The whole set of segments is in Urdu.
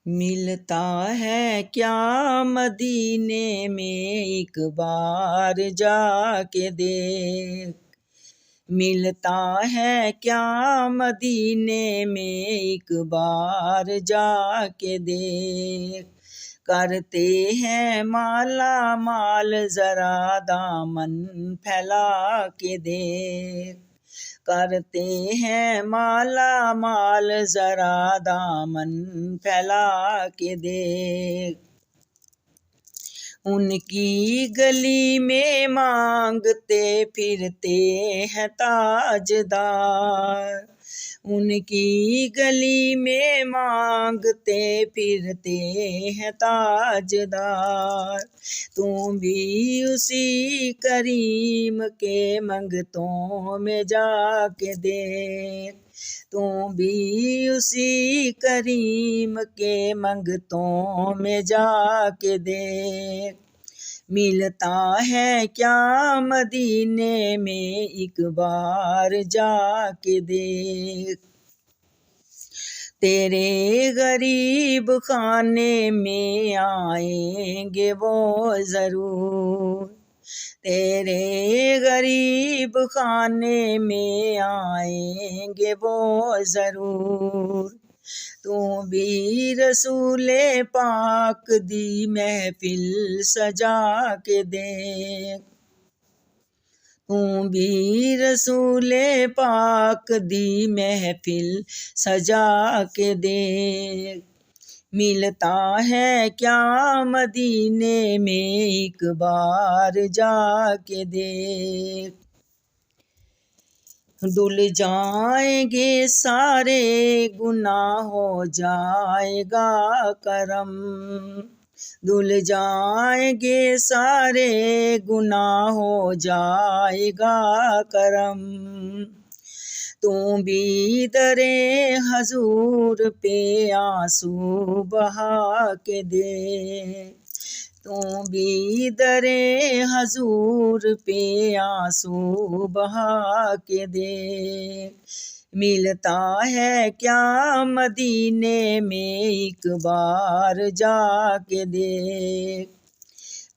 ملتا ہے کیا مدینے میں ایک بار جا کے دیکھ، ملتا ہے کیا مدینے میں ایک بار جا کے دیکھ، کرتے ہیں مالا مال ذرا دامن پھیلا کے دیکھ، کرتے ہیں مالا مال ذرا دامن پھیلا کے دیکھ، ان کی گلی میں مانگتے پھرتے ہیں تاجدار، ان کی گلی میں مانگتے پھرتے ہیں تاجدار، تم بھی اسی کریم کے منگتوں میں جا کے دیکھ، تم بھی اسی کریم کے منگتوں میں جا کے دیکھ، ملتا ہے کیا مدینے میں ایک بار جا کے دیکھ، تیرے غریب خانے میں آئیں گے وہ ضرور، تیرے غریب خانے میں آئیں گے وہ ضرور، تو بھی رسول پاک دی محفل سجا کے دیکھ، تو بھی رسول پاک دی محفل سجا کے دیکھ، ملتا ہے کیا مدینے میں ایک بار جا کے دیکھ، دھل جائیں گے سارے گناہ ہو جائے گا کرم، دھل جائیں گے سارے گناہ ہو جائے گا کرم، تم بھی در حضور پہ آنسو بہا کے دیکھ، تم بھی در حضور پہ آنسو بہا کے دیکھ، ملتا ہے کیا مدینے میں ایک بار جا کے دیکھ،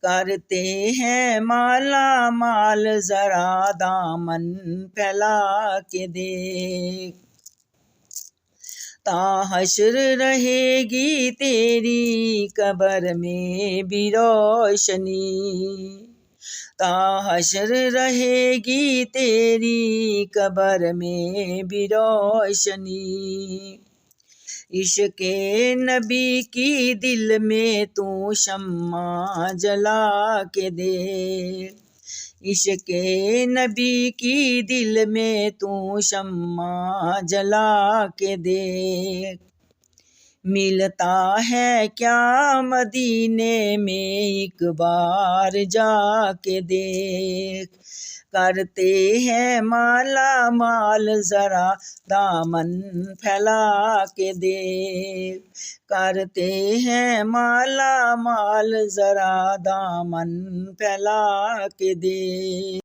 کرتے ہیں مالا مال ذرا دامن پھیلا کے دیکھ، تا حشر رہے گی تیری قبر میں بھی روشنی، تا حشر رہے گی تیری قبر میں بھی روشنی، عشق نبی کی دل میں تو شمع جلا کے دیکھ، عشق نبی کی دل میں تو شمع جلا کے دیکھ، ملتا ہے کیا مدینے میں ایک بار جا کے دیکھ، کرتے ہیں مالا مال ذرا دامن پھیلا کے دیکھ، کرتے ہیں مالا مال ذرا دامن پھیلا کے دیکھ۔